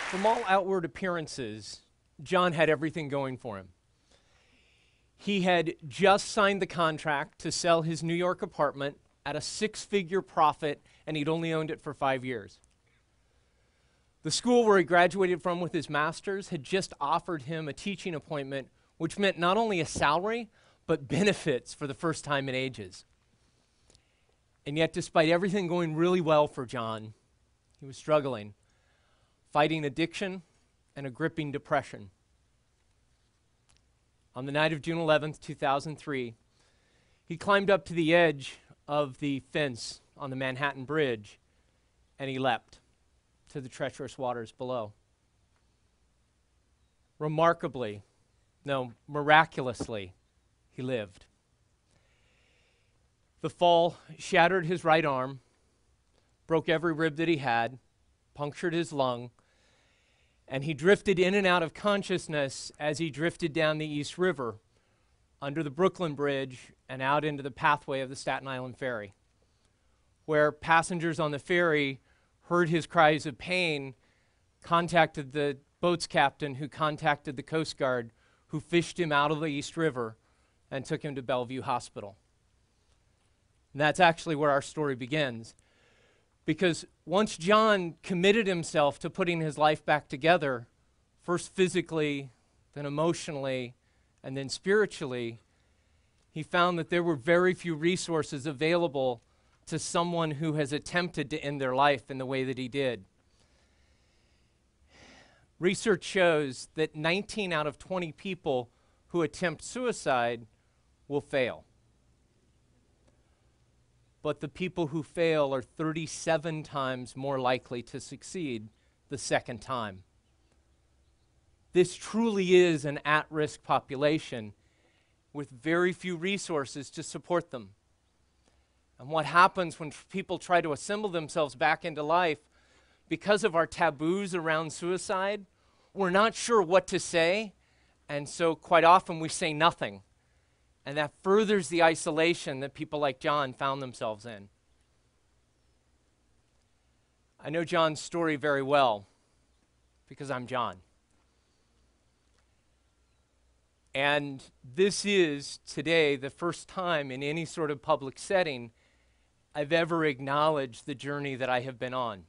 From all outward appearances, John had everything going for him. He had just signed the contract to sell his New York apartment at a six-figure profit, and he'd only owned it for 5 years. The school where he graduated from with his master's had just offered him a teaching appointment, which meant not only a salary, but benefits for the first time in ages. And yet, despite everything going really well for John, he was struggling, fighting addiction and a gripping depression. On the night of June 11th, 2003, he climbed up to the edge of the fence on the Manhattan Bridge, and he leapt to the treacherous waters below. Miraculously, he lived. The fall shattered his right arm, broke every rib that he had, punctured his lung, and he drifted in and out of consciousness as he drifted down the East River, under the Brooklyn Bridge, and out into the pathway of the Staten Island Ferry, where passengers on the ferry heard his cries of pain, contacted the boat's captain, who contacted the Coast Guard, who fished him out of the East River and took him to Bellevue Hospital. And that's actually where our story begins. Because once John committed himself to putting his life back together, first physically, then emotionally, and then spiritually, he found that there were very few resources available to someone who has attempted to end their life in the way that he did. Research shows that 19 out of 20 people who attempt suicide will fail. But the people who fail are 37 times more likely to succeed the second time. This truly is an at-risk population with very few resources to support them. And what happens when people try to assemble themselves back into life, because of our taboos around suicide, we're not sure what to say, and so quite often we say nothing. And that furthers the isolation that people like John found themselves in. I know John's story very well because I'm John. And this is today the first time in any sort of public setting I've ever acknowledged the journey that I have been on.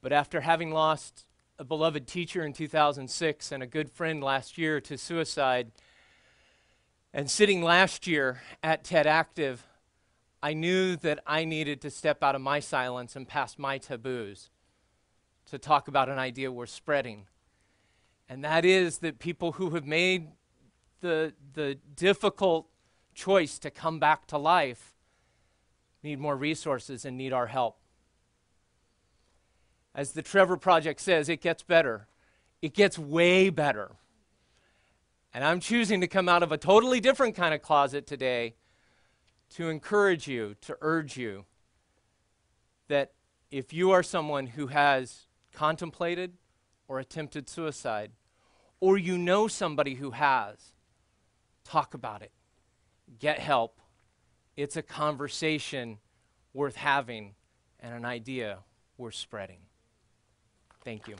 But after having lost a beloved teacher in 2006 and a good friend last year to suicide, and sitting last year at TEDactive, I knew that I needed to step out of my silence and past my taboos to talk about an idea worth spreading. And that is that people who have made the difficult choice to come back to life need more resources and need our help. As the Trevor Project says, it gets better. It gets way better. And I'm choosing to come out of a totally different kind of closet today to encourage you, to urge you that if you are someone who has contemplated or attempted suicide, or you know somebody who has, talk about it. Get help. It's a conversation worth having and an idea worth spreading. Thank you.